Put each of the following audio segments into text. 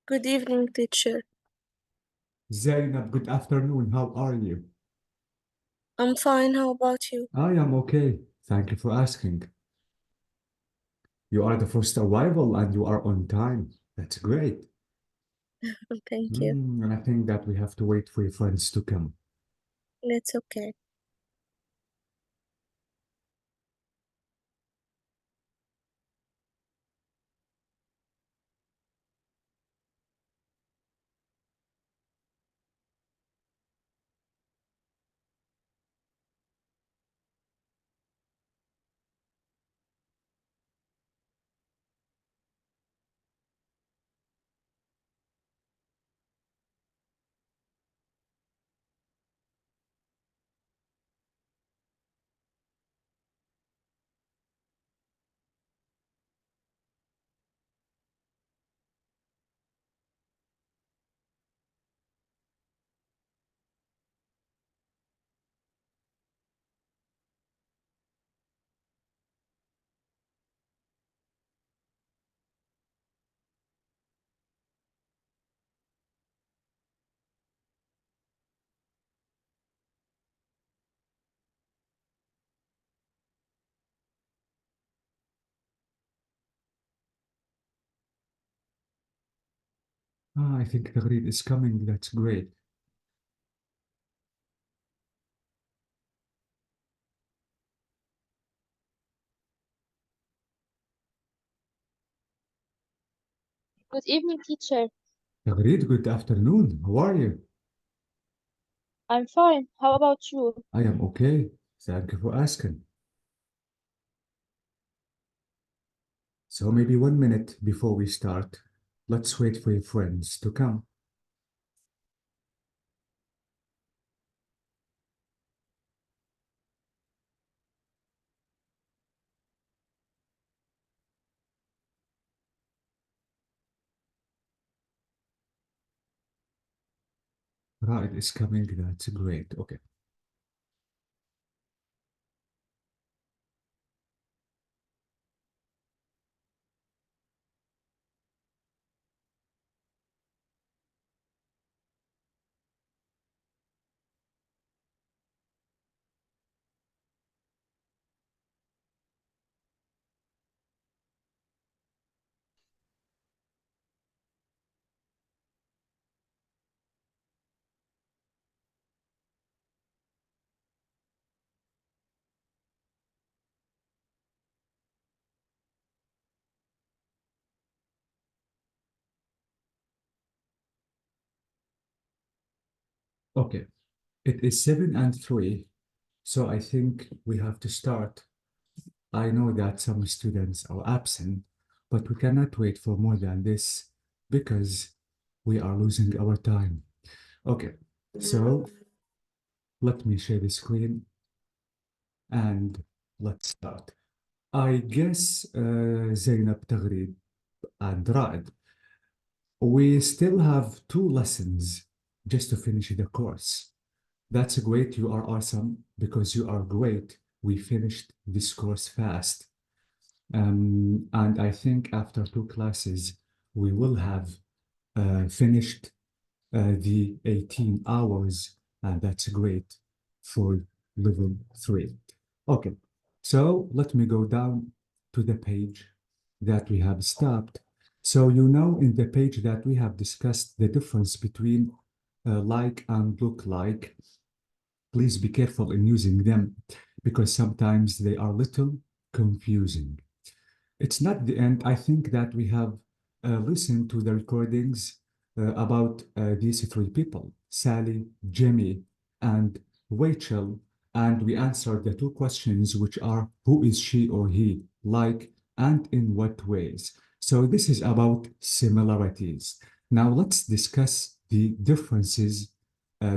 Good evening, teacher. Zainab, good afternoon. How are you? I'm fine. How about you? I am okay. Thank you for asking. You are the first arrival and you are on time. That's great. Thank you. And I think that we have to wait for your friends to come. It's okay. I think the read is coming. That's great. Good evening, teacher. Great, good afternoon. How are you? I'm fine. How about you? I am okay. Thank you for asking. So maybe 1 minute before we start, let's wait for your friends to come. Right, it's coming. That's great. Okay. Okay. It is 7 and 3. So I think we have to start. I know that some students are absent, but we cannot wait for more than this because we are losing our time. Okay, so let me share the screen and let's start. I guess Zainab, Taghreed, and Raed, we still have 2 lessons just to finish the course. That's great. You are awesome because you are great. We finished this course fast. And I think after 2 classes, we will have finished the 18 hours, and that's great for level 3. Okay, so let me go down to the page that we have stopped. So you know in the page that we have discussed the difference between like and look like. Please be careful in using them because sometimes they are little confusing. It's not the end. I think that we have listened to the recordings about these 3 people, Sally, Jimmy, and Rachel, and we answered the 2 questions, which are who is she or he, like, and in what ways. So this is about similarities. Now let's discuss the differences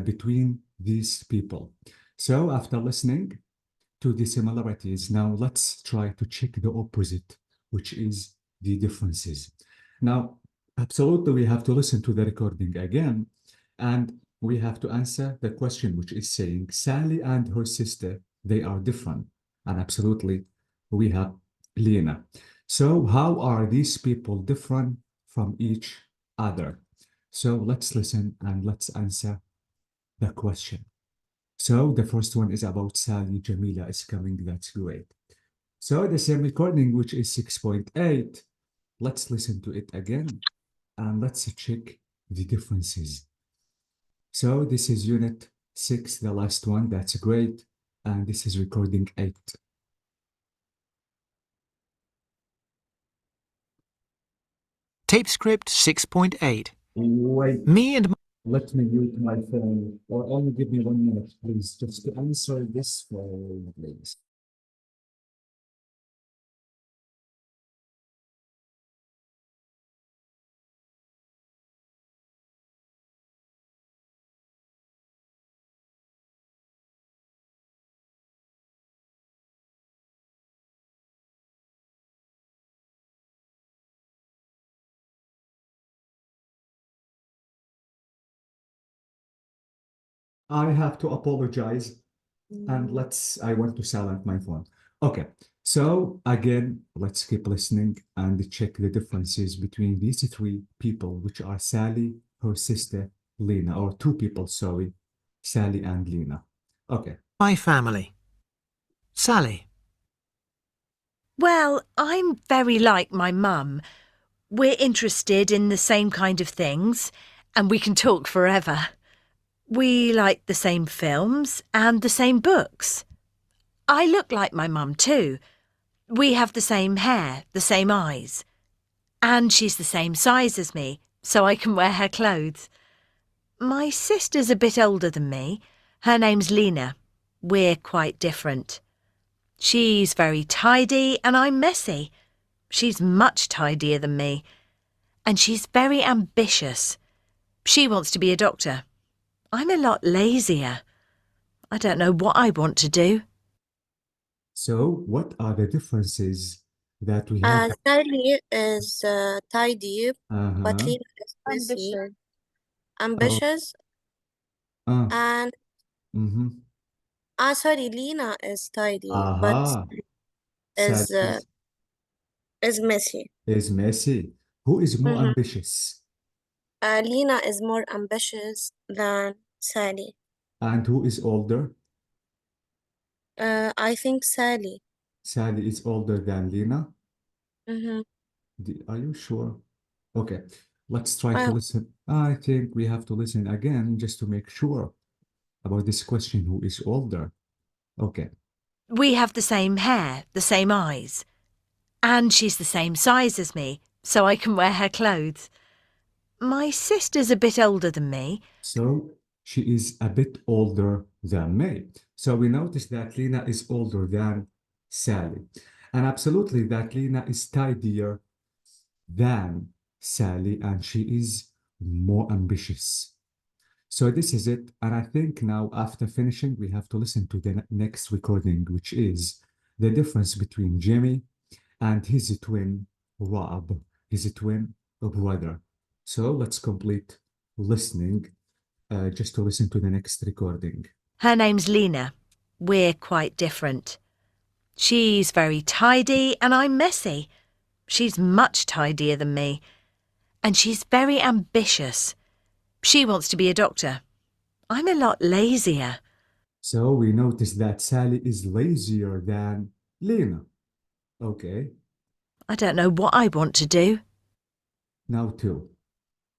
between these people. So after listening to the similarities, now let's try to check the opposite, which is the differences. Now, absolutely, we have to listen to the recording again, and we have to answer the question, which is saying Sally and her sister, they are different. And absolutely, we have Lena. So, how are these people different from each other. So let's listen and let's answer the question. So the first one is about Sally. Jamila is coming. That's great. So the same recording, which is 6.8, let's listen to it again and let's check the differences. So this is unit 6, the last one. That's great. And this is recording 8. Tape script 6.8. Wait, Me and let me mute my phone, or only give me 1 minute, please, just to answer this phone, please. I have to apologize, and I want to silence my phone. Okay, so again, let's keep listening and check the differences between these 3 people, which are Sally, her sister, Lena, or 2 people, sorry, Sally and Lena. Okay. my family. Sally. Well, I'm very like my mum. We're interested in the same kind of things, and we can talk forever. We like the same films and the same books. I look like my mum too. We have the same hair, the same eyes. And she's the same size as me, so I can wear her clothes. My sister's a bit older than me. Her name's Lena. We're quite different. She's very tidy and I'm messy. She's much tidier than me. And she's very ambitious. She wants to be a doctor. I'm a lot lazier. I don't know what I want to do. So what are the differences that we have? Sally is tidy, but Uh-huh. Lena is messy, Ambitious. ambitious, Uh, and mm-hmm. sorry, Lena is tidy, but Aha. is Sally is messy. is messy. Who is more Mm-hmm. ambitious? Lena is more ambitious than Sally. And who is older? I think Sally. Sally is older than Lena. Mm-hmm. Are you sure? Okay, let's try to Well, listen. I think we have to listen again just to make sure about this question, who is older? Okay, We have the same hair, the same eyes. And she's the same size as me, so I can wear her clothes. My sister's a bit older than me. so she is a bit older than me. So we notice that Lena is older than Sally. And absolutely that Lena is tidier than Sally and she is more ambitious. So this is it. And I think now after finishing, we have to listen to the next recording, which is the difference between Jimmy and his twin, Rob, his twin brother. So let's complete listening just to listen to the next recording. Her name's Lena. We're quite different. She's very tidy and I'm messy. She's much tidier than me. And she's very ambitious. She wants to be a doctor. I'm a lot lazier. So we notice that Sally is lazier than Lena. Okay, I don't know what I want to do. now two.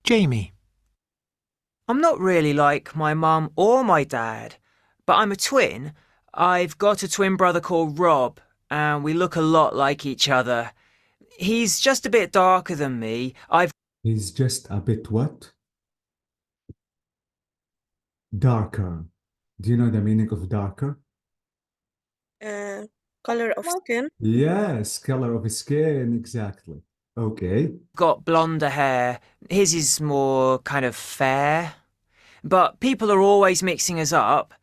Jamie. I'm not really like my mum or my dad, but I'm a twin. I've got a twin brother called Rob, and we look a lot like each other. He's just a bit darker than me. He's just a bit what? Darker. Do you know the meaning of darker? color of What? skin. Yes, color of skin, exactly. Okay. got blonder hair. His is more kind of fair. But people are always mixing us up.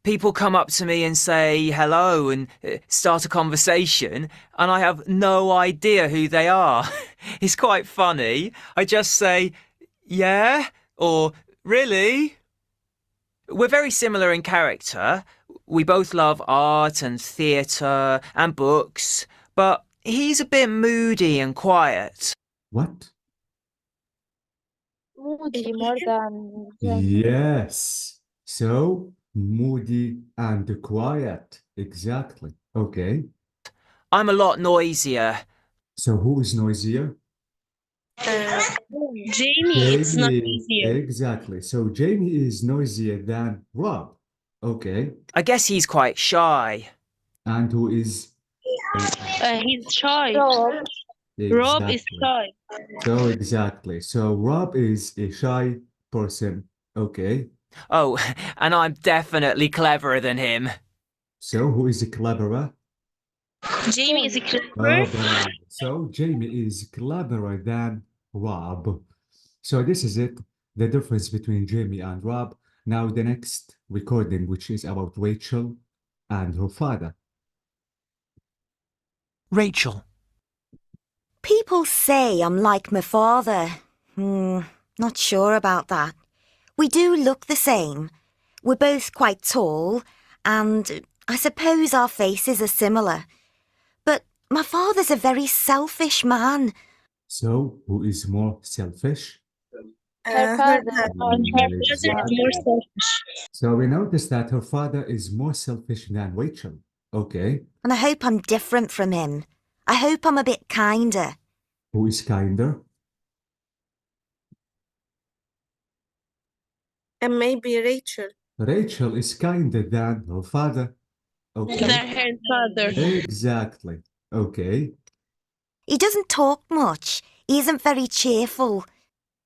People come up to me and say hello and start a conversation, and I have no idea who they are. It's quite funny. I just say, yeah, or really? We're very similar in character. We both love art and theatre and books, but he's a bit moody and quiet. What? Moody more than gentle. Yes. So, moody and quiet. Exactly. Okay. I'm a lot noisier. So, who is noisier? Uh, Jamie, it's not Jamie. easier. Exactly. So, Jamie is noisier than Rob. Okay. I guess he's quite shy. And who is He's shy. Rob, Rob is exactly? shy. So, exactly. So, Rob is a shy person. Okay. Oh, and I'm definitely cleverer than him. So, who is cleverer? Jamie is Jamie. clever. Oh, bravo. So Jamie is cleverer than Rob. So this is it, the difference between Jamie and Rob. Now the next recording, which is about Rachel and her father. Rachel. People say I'm like my father. Not sure about that. We do look the same. We're both quite tall, and I suppose our faces are similar. But my father's a very selfish man. So who is more selfish? Her her father. dad. And her father is Exactly. more selfish. So we notice that her father is more selfish than Rachel. Okay. And I hope I'm different from him. I hope I'm a bit kinder. Who is kinder? And maybe Rachel. Rachel is kinder than her father. Okay. Than her father. Exactly. Okay. He doesn't talk much. He isn't very cheerful.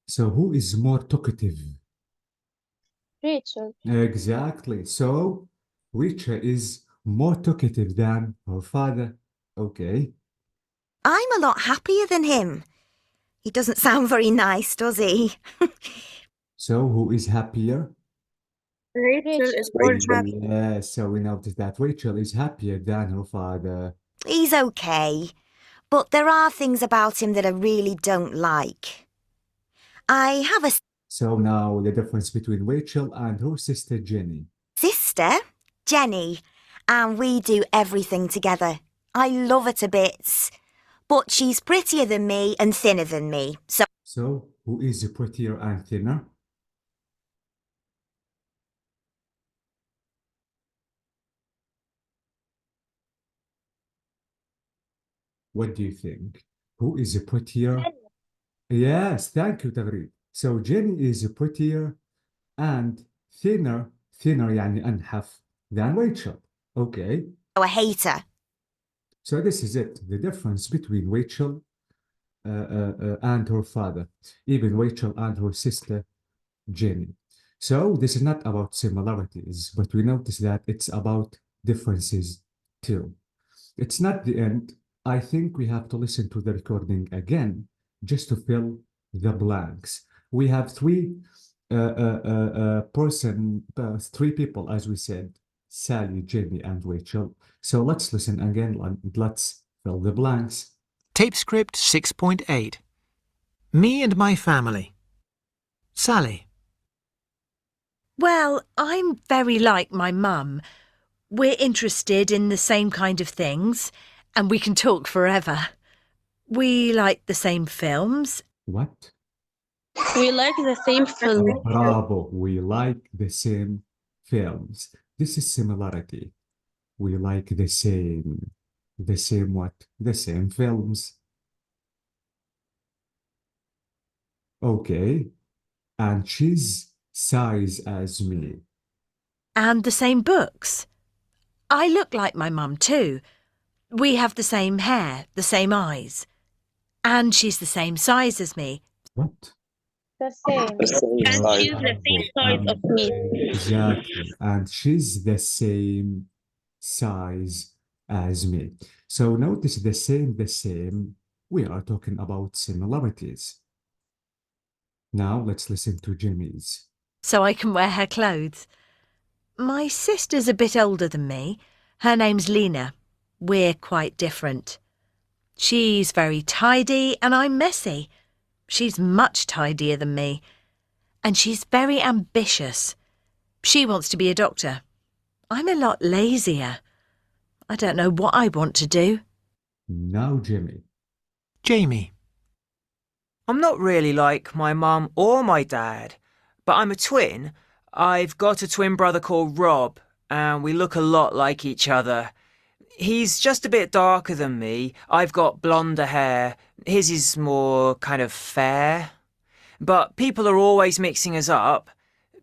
So who is more talkative? Rachel. Exactly. So Rachel is more talkative than her father. Okay. I'm a lot happier than him. He doesn't sound very nice, does he? So who is happier? Rachel Rachel. is more happy. Yes, so we notice that Rachel is happier than her father. He's okay. But there are things about him that I really don't like. I have a So now the difference between Rachel and her sister Jenny. sister, Jenny, and we do everything together. I love her to bits. But she's prettier than me and thinner than me. So who is prettier and thinner? What do you think? Who is prettier? Yes, thank you, Tagreed. So Jenny is prettier and thinner يعني أنحف than Rachel. Okay. I hate her. So this is it, the difference between Rachel and her father, even Rachel and her sister Jenny. So this is not about similarities, but we notice that it's about differences too. It's not the end. I think we have to listen to the recording again just to fill the blanks. We have three people, as we said, Sally, Jenny, and Rachel. So let's listen again and let's fill the blanks. Tape script 6.8. Me and my family. Sally. Well, I'm very like my mum. We're interested in the same kind of things, and we can talk forever. We like the same films. What? We like the same film. Bravo. We like the same films. This is similarity. We like the same. The same what? The same films. Okay. And she's size as me. And the same books. I look like my mum too. We have the same hair, the same eyes. And she's the same size as me. What? The same. And she's the same size of me. Exactly. And she's the same size as me. So notice the same. We are talking about similarities. Now let's listen to Jimmy's. So I can wear her clothes. My sister's a bit older than me. Her name's Lena. We're quite different. She's very tidy and I'm messy. She's much tidier than me. And she's very ambitious. She wants to be a doctor. I'm a lot lazier. I don't know what I want to do. Now Jimmy. Jamie. I'm not really like my mum or my dad, but I'm a twin. I've got a twin brother called Rob, and we look a lot like each other. He's just a bit darker than me. I've got blonder hair. His is more kind of fair. But people are always mixing us up.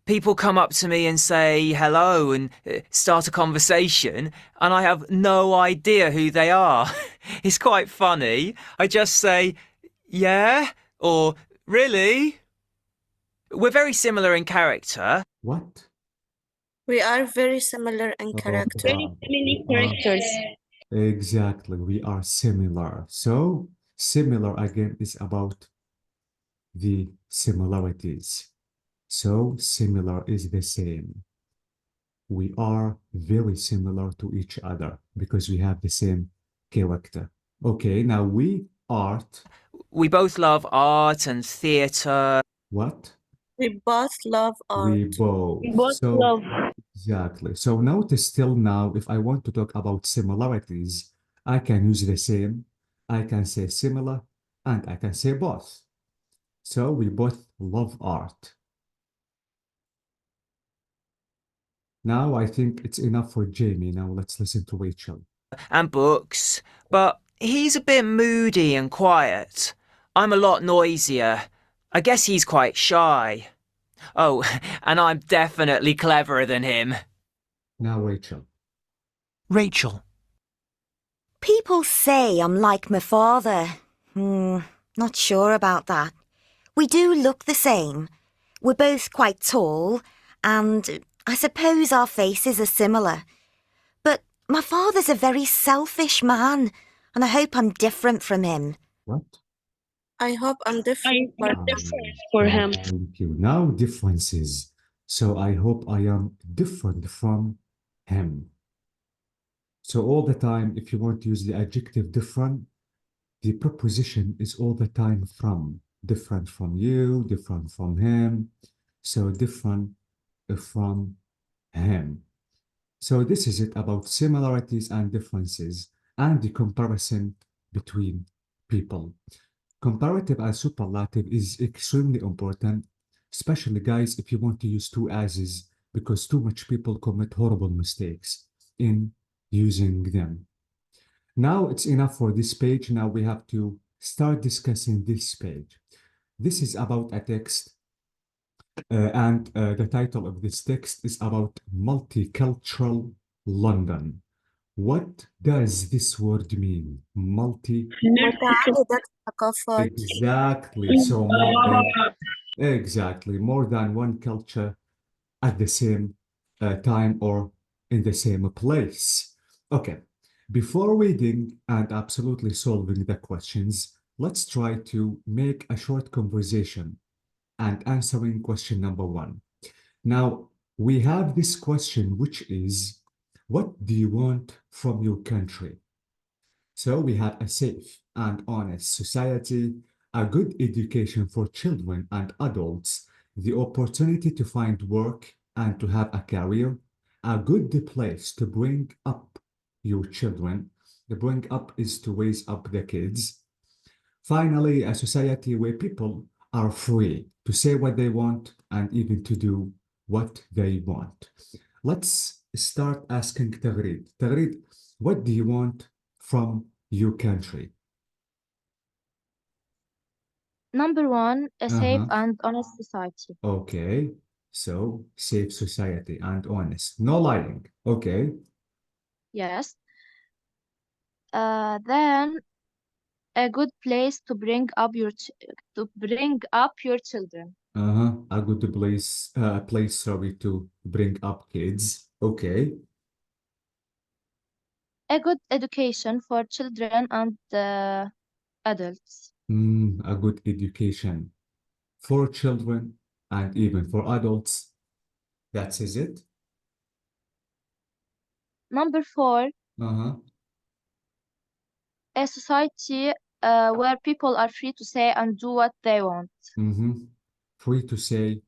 People come up to me and say hello and start a conversation, and I have no idea who they are. It's quite funny. I just say, yeah, or really? We're very similar in character. What? We are very similar in Oh, character. Very similar characters. exactly. We are similar. So, similar again is about the similarities. So, similar is the same. We are very similar to each other because we have the same character. Okay, now we art. We both love art and theatre. What? We both love We art. both. We both So, love. exactly. So notice till now, if I want to talk about similarities, I can use the same, I can say similar, and I can say both. So we both love art. Now I think it's enough for Jamie. Now let's listen to Rachel. And books, but he's a bit moody and quiet. I'm a lot noisier. I guess he's quite shy. Oh, and I'm definitely cleverer than him. Now Rachel. Rachel. People say I'm like my father. Not sure about that. We do look the same. We're both quite tall, and I suppose our faces are similar. But my father's a very selfish man, and I hope I'm different from him. What? I hope I'm different. I am different for him. Thank you. Now differences. So I hope I am different from him. So all the time, if you want to use the adjective different, the preposition is all the time from. Different from you, different from him. So different from him. So this is it about similarities and differences and the comparison between people. Comparative and superlative is extremely important, especially guys, if you want to use two ases, because too much people commit horrible mistakes in using them. Now it's enough for this page. Now we have to start discussing this page. This is about a text, and the title of this text is about multicultural London. What does this word mean? متعددة الثقافات. Exactly. So more than one culture at the same time or in the same place. Okay. Before reading and absolutely solving the questions, let's try to make a short conversation and answering question number one. Now, we have this question, which is, what do you want from your country? So we have a safe and honest society, a good education for children and adults, the opportunity to find work and to have a career, a good place to bring up your children. The bring up is to raise up the kids. Finally, a society where people are free to say what they want and even to do what they want. Let's start asking Tagreed. Tagreed, what do you want from your country? Number one, a safe Uh-huh. and honest society. Okay, so safe society and honest. No lying. Okay. Yes. Then a good place to bring up your children. Uh-huh. A good place, sorry, to bring up kids. Okay. A good education for children and adults. A good education for children and even for adults. That is it. Number four, Uh-huh. a society where people are free to say and do what they want. Free to say,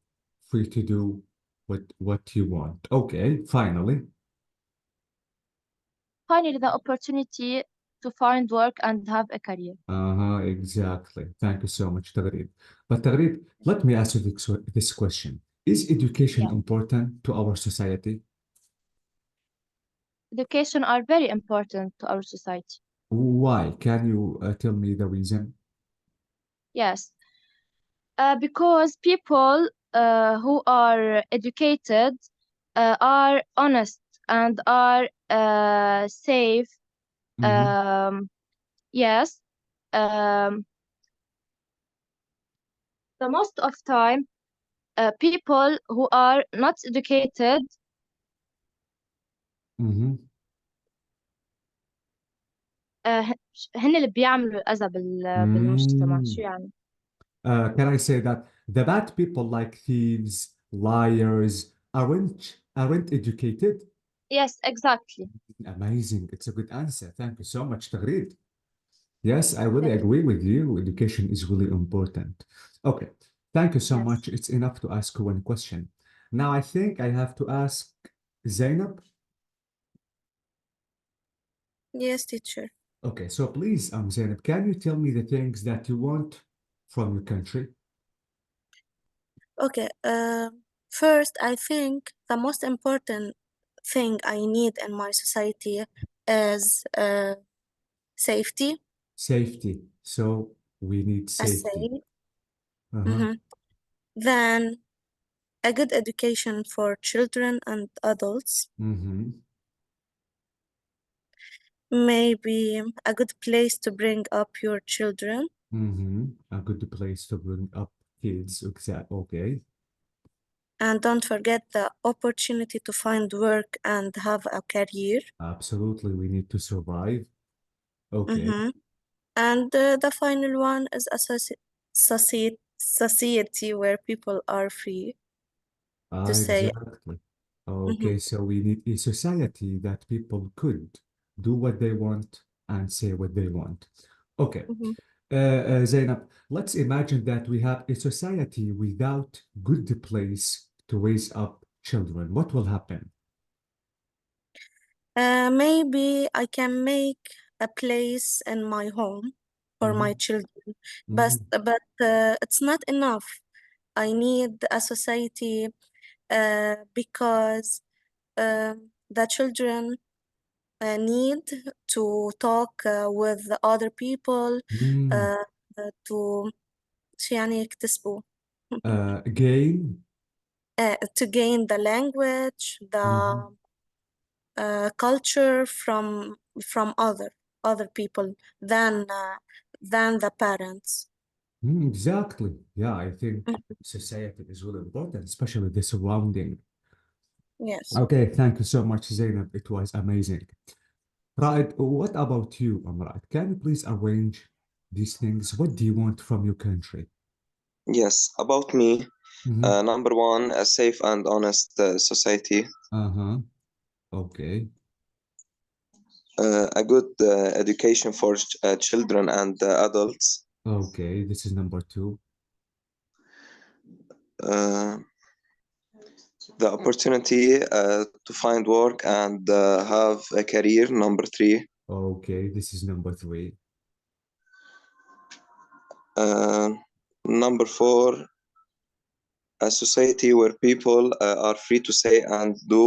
free to do what you want. Okay, finally. Finally, the opportunity to find work and have a career. Exactly. Thank you so much, Tagreed. But Tagreed, let me ask you this question. Is education Yeah. important to our society? Education are very important to our society. Why? Can you tell me the reason? Yes. Because people who are educated are honest and are safe. Mhm. Yes. Um, the most of time, people who are not educated Mhm. هن اللي بيعملوا الأذى بالمجتمع. شو Mm. يعني؟ Can I say that the bad people like thieves, liars, aren't educated? Yes, exactly. Amazing. It's a good answer. Thank you so much, Tagreed. Yes, I really Thank you. agree with you. Education is really important. Okay. Thank you so Yes. much. It's enough to ask one question. Now I think I have to ask Zainab. Yes, teacher. Okay, so please, Zainab, can you tell me the things that you want from your country? Okay. First, I think the most important thing I need in my society is safety, Safety. So we need a safety. safe. Uh-huh. Mhm. Then a good education for children and adults. Mm-hmm. Maybe a good place to bring up your children. Mm-hmm. A good place to bring up kids. Okay. And don't forget the opportunity to find work and have a career. Absolutely. We need to survive. Okay. Mm-hmm. And the final one is a society where people are free to say. Exactly. Mhm, Okay, so we need a society that people could do what they want and say what they want. Okay. mhm. Zainab, let's imagine that we have a society without good place to raise up children. What will happen? Maybe I can make a place in my home for my Mhm, children, mhm, but it's not enough. I need a society because the children need to talk with other people mm. uh, to شو يعني يكتسبوا Again, to gain the language, mhm, the culture from other people than the parents. exactly. Yeah, I think Mhm. society is really important, especially the surrounding. Yes. Okay, thank you so much, Zainab. It was amazing. Right, what about you, Amrad? Can you please arrange these things? What do you want from your country? Yes, about me, Mm-hmm. number one, a safe and honest society, Uh-huh. Okay. a good education for children and adults, Okay, this is number two. uh, the opportunity to find work and have a career, number three, Okay, this is number three. uh, number four, a society where people are free to say and do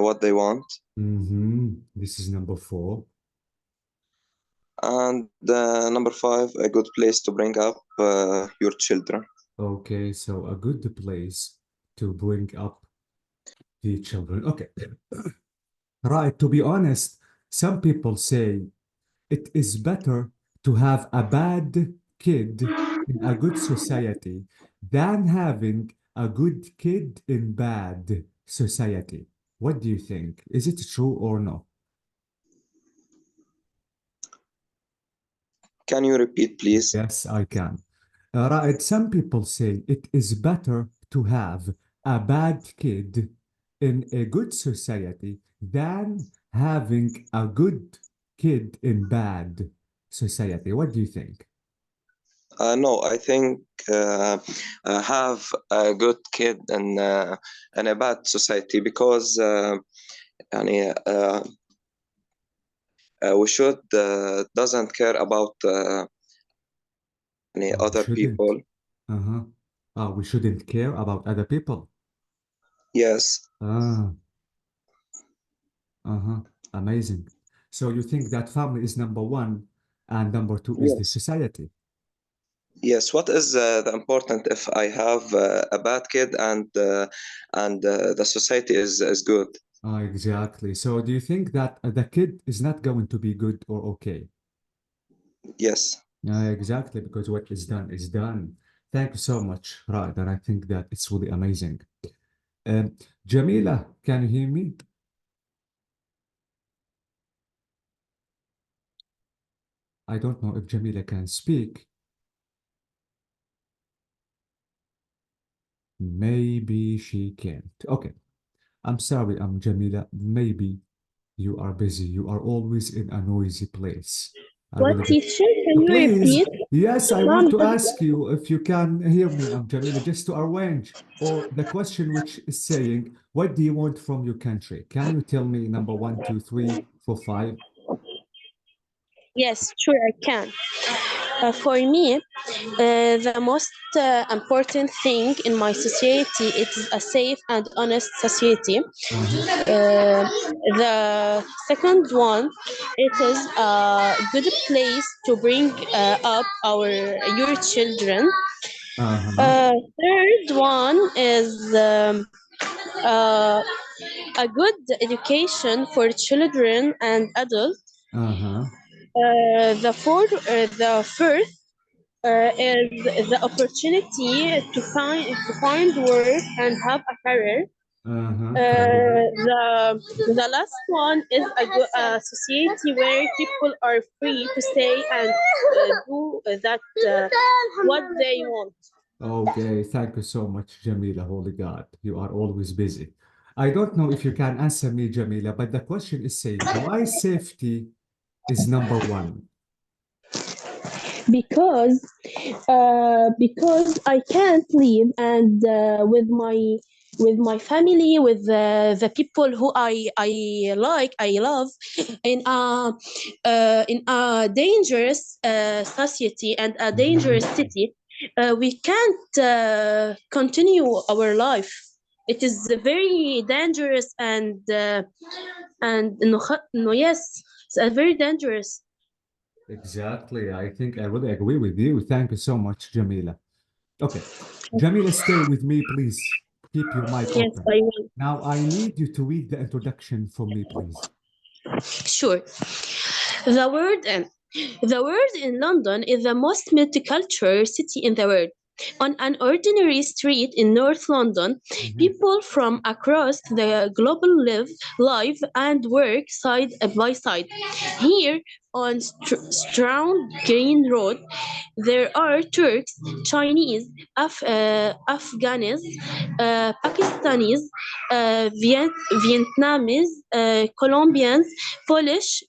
what they want, Mm-hmm. This is number four. and number five, a good place to bring up your children. Okay, so a good place to bring up the children. Okay. Right, to be honest, some people say it is better to have a bad kid in a good society than having a good kid in bad society. What do you think? Is it true or no? Can you repeat, please? Yes, I can. Right, some people say it is better to have a bad kid in a good society than having a good kid in bad society. What do you think? No, I think have a good kid in a bad society because يعني, we should doesn't care about any We other shouldn't. people. We shouldn't care about other people. Yes, Amazing. So you think that family is number one and number two is the yes, society? yes. What is the important if I have a bad kid and the society is good? Exactly. So do you think that the kid is not going to be good or okay? Yes. Exactly, because what is done is done. Thank you so much, Ryder. I think that it's really amazing. Jamila, can you hear me? I don't know if Jamila can speak. Maybe she can't. Okay. I'm sorry, I'm Jamila. Maybe you are busy. You are always in a noisy place. I What will get. teacher? Can you Please, repeat? yes, I Mom, want to ask you if you can hear me. I'm Jamila, just to arrange. Or the question which is saying, what do you want from your country? Can you tell me number 1, 2, 3, 4, 5? yes, sure, I can. For me, the most important thing in my society is a safe and honest society. The second one, it is a good place to bring up your children. Uh-huh. Third one is uh, a good education for children and adults. Uh-huh. The fourth is the opportunity to find work and have a career. Uh-huh. The last one is a society where people are free to say and do that what they want. Okay, thank you so much, Jamila. Holy God, you are always busy. I don't know if you can answer me, Jamila, but the question is saying, why safety is number one? Because I can't live and with my family, with the people who I love in a dangerous society and a dangerous city. We can't continue our life. It is very dangerous and no, yes, it's very dangerous. Exactly. I think I really agree with you. Thank you so much, Jamila. Okay. Jamila, stay with me, please. Keep your mic Yes, open. I will. Now, I need you to read the introduction for me, please. Sure. The word the world in London is the most multicultural city in the world. On an ordinary street in North London, people from across the globe live and work side by side. Here on Strand Green Road, there are Turks, Chinese, Afghans, Pakistanis, Vietnamese, Colombians, Polish,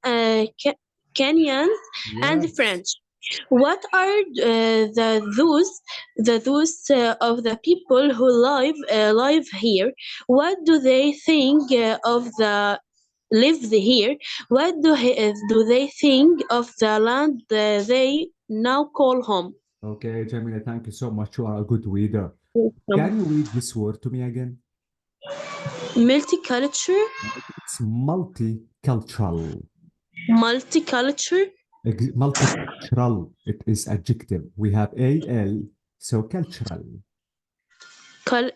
Kenyans, and Yes. French. What are those of the people who live here? What do they think of the live here? What do they think of the land they now call home? Okay, Jamila, thank you so much. You are a good reader. Um, Can you read this word to me again? Multicultural, It's multicultural. multicultural, Multicultural. It is adjective. We have al, so cultural. culture,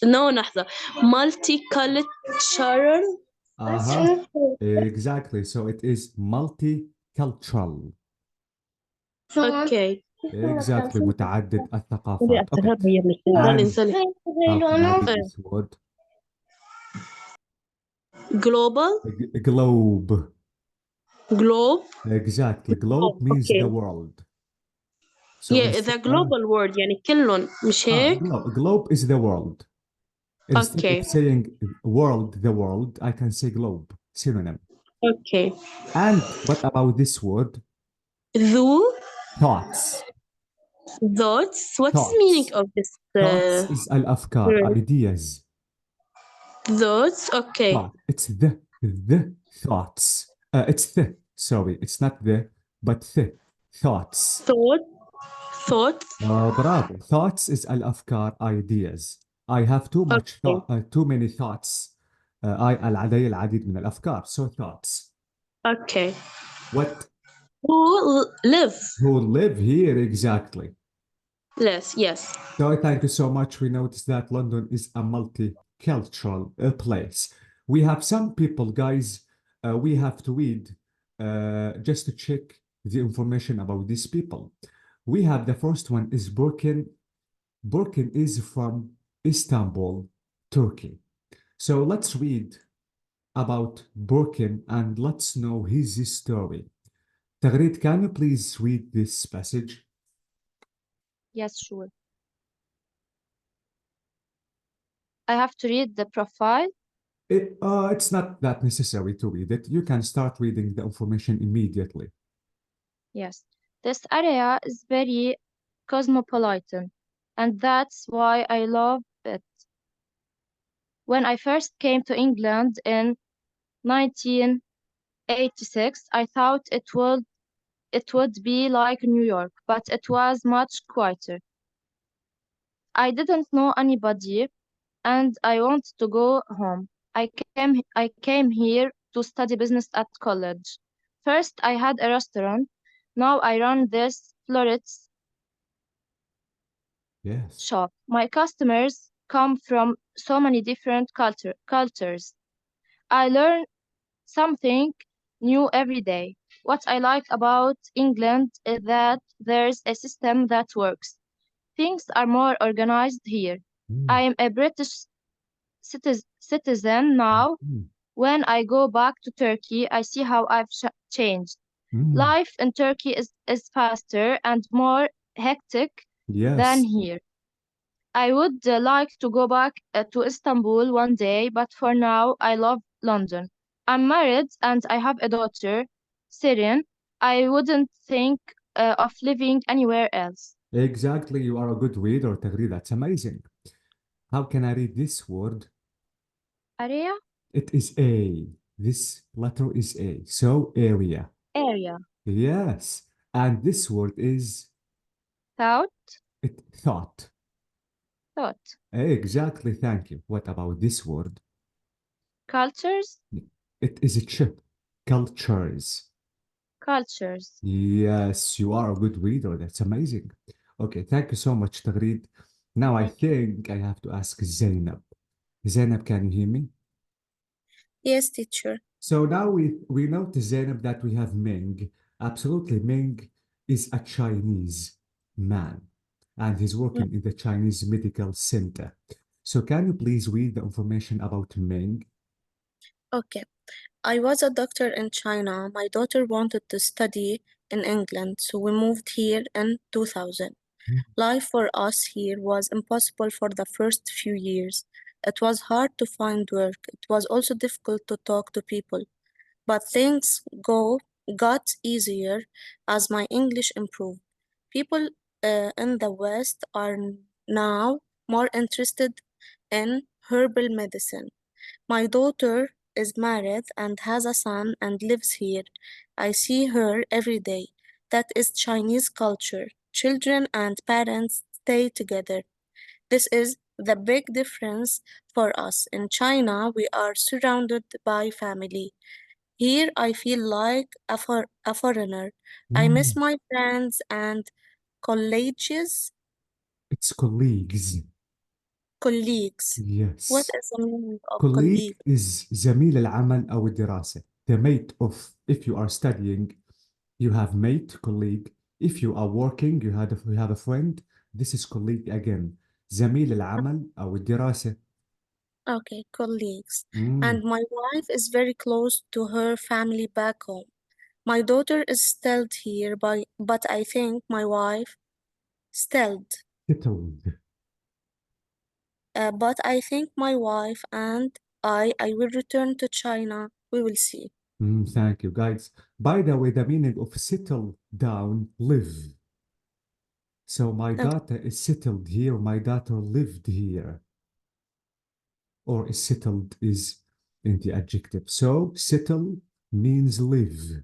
no لحظة multicultural. Uh-huh. Exactly. So it is multicultural. Okay. Exactly. متعدد الثقافات. Okay. ضل And انزلي. how can I read this word? Global, Globe. globe. Exactly. Globe means the Okay. world. So Yeah, instead, the global word يعني كلهم مش هيك؟ globe is the world. Instead of Okay. saying world, the world, I can say globe, synonym. Okay. And what about this word? Though, Thoughts. thoughts. What is the meaning Thoughts. of this Thoughts is al-afkar, word? ideas. Thoughts. Okay. Thought. It's the thoughts. It's the, sorry, it's not the, but the, thoughts. Thought. Bravo. Thoughts is الأفكار, ideas. I have too much Okay. thought, too many thoughts. لدي العديد من الأفكار. So thoughts. Okay. What? Live. Who live here exactly. Less. Yes. So thank you so much. We noticed that London is a multicultural place. We have some people, guys, we have to read just to check the information about these people. We have the first one is Burkin. Burkin is from Istanbul, Turkey. So let's read about Burkin and let's know his story. Tagrid, can you please read this passage? Yes, sure. I have to read the profile. It's not that necessary to read it. You can start reading the information immediately. Yes. This area is very cosmopolitan, and that's why I love it. When I first came to England in 1986, I thought it would be like New York, but it was much quieter. I didn't know anybody, and I wanted to go home. I came here to study business at college. First, I had a restaurant. Now I run this florist's Yes. shop. My customers come from so many different cultures. I learn something new every day. What I like about England is that there's a system that works. Things are more organized here. I am a British citizen now. When I go back to Turkey, I see how I've changed. Life in Turkey is faster and more hectic than Yes. here. I would like to go back to Istanbul one day, but for now, I love London. I'm married and I have a daughter, Syrian. I wouldn't think of living anywhere else. Exactly. You are a good reader, Tagri. That's amazing. How can I read this word? Area? It is A. This letter is A. So area. Area. Yes. And this word is Thought? thought. Thought. Exactly. Thank you. What about this word? Cultures? It is a chip. Cultures. Cultures. Yes, you are a good reader. That's amazing. Okay, thank you so much, Tagreed. Now I think I have to ask Zainab. Zainab, can you hear me? Yes, teacher. So now we notice, Zainab, that we have Ming. Absolutely, Ming is a Chinese man, and he's working in the Chinese Medical Center. So can you please read the information about Ming? Okay. I was a doctor in China. My daughter wanted to study in England, so we moved here in 2000. Life for us here was impossible for the first few years. It was hard to find work. It was also difficult to talk to people. But things got easier as my English improved. People in the West are now more interested in herbal medicine. My daughter is married and has a son and lives here. I see her every day. That is Chinese culture. Children and parents stay together. This is the big difference for us. In China, we are surrounded by family. Here, I feel like a foreigner. I miss my friends and colleagues. It's colleagues. Colleagues. What Yes. is the meaning of Colleague colleague? is زميل العمل أو الدراسة. The mate of, if you are studying, you have mate, colleague. If you are working, you have a friend. This is colleague again. زميل العمل أو الدراسة. Okay, colleagues. And my wife is very close to her family back home. My daughter is still here, but I think my wife still. Settled. But I think my wife and I will return to China. We will see. Thank you, guys. By the way, the meaning of settle down, live. So my Okay. daughter is settled here. My daughter lived here. Or is settled is in the adjective. So settle means live.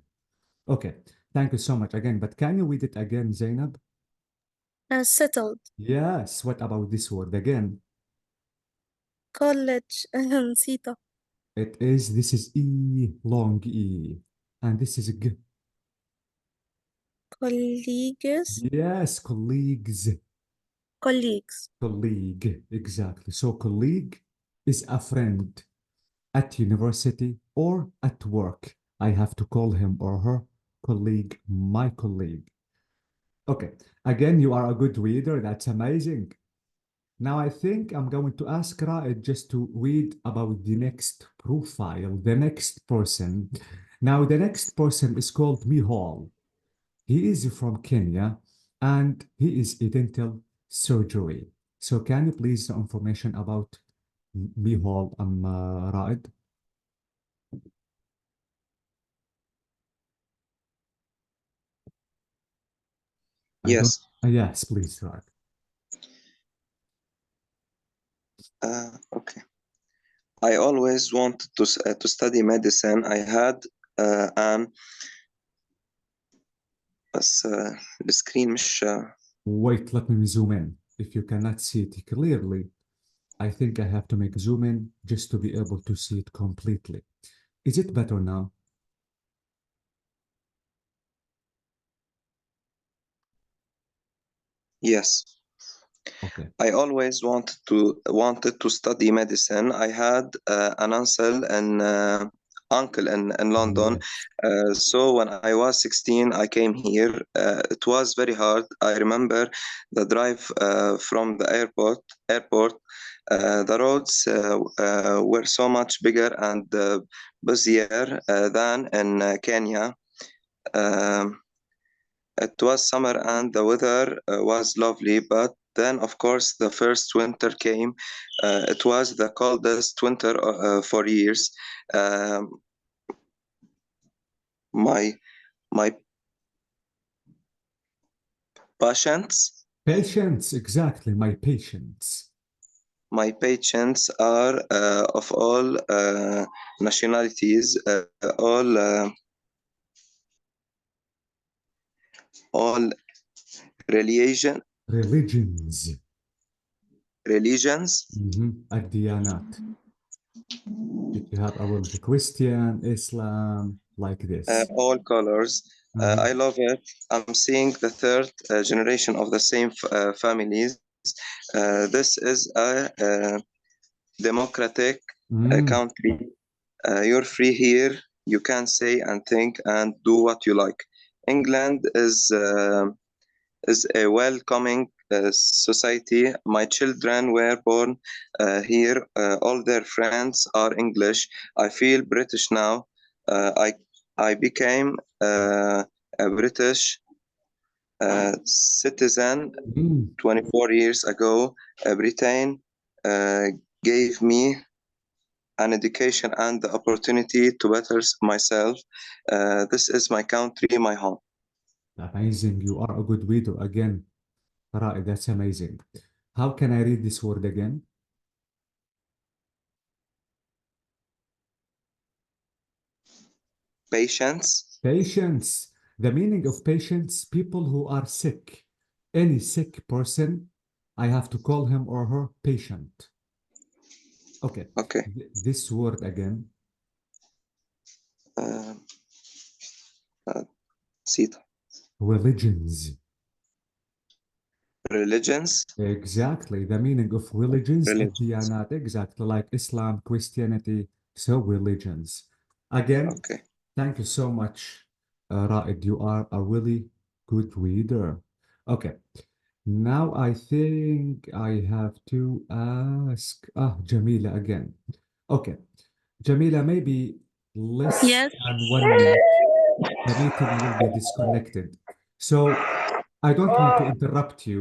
Okay, thank you so much again. But can you read it again, Zainab? Settled. Yes. What about this word again? College. نسيته. This is E, long E. And this is G. Colleagues. Yes, colleagues. Colleagues. Colleague, exactly. So colleague is a friend at university or at work. I have to call him or her colleague, my colleague. Okay, again, you are a good reader. That's amazing. Now I think I'm going to ask Raed just to read about the next profile, the next person. Now the next person is called Mihal. He is from Kenya and he is a dental surgery. So can you please information about Mihal Raed? Yes. Yes, please, Raed. Okay. I always wanted to study medicine. I had an بس السكرين مش Wait, let me zoom in. If you cannot see it clearly, I think I have to make zoom in just to be able to see it completely. Is it better now? Yes. Okay. I always wanted to study medicine. I had an uncle in London. Yes. So when I was 16, I came here. It was very hard. I remember the drive from the airport. The roads were so much bigger and busier than in Kenya. Um, it was summer and the weather was lovely, but then, of course, the first winter came. It was the coldest winter for years. Um, my my patients Exactly, my patients. my patients are of all nationalities, all religion Religions. religions. الديانات. If you have about the Christian, Islam, like this. All colors. I love it. I'm seeing the third generation of the same families. This is a democratic country. You're free here. You can say and think and do what you like. England is a welcoming society. My children were born here. All their friends are English. I feel British now. I became a British citizen 24 years ago. Britain gave me an education and the opportunity to better myself. This is my country, my home. Amazing. You are a good reader again. Right, that's amazing. How can I read this word again? Patience. Patience. The meaning of patience, people who are sick. Any sick person, I have to call him or her patient. Okay. Okay. This word again. Sita. Religions. Religions. Exactly. The meaning of religions, الديانات, exactly like Islam, Christianity, so religions. Again, Okay. thank you so much, Raed. You are a really good reader. Okay. Now I think I have to ask Jamila again. Okay. Jamila, maybe less Yes. than 1 minute, the meeting will be disconnected. So I don't want to interrupt you.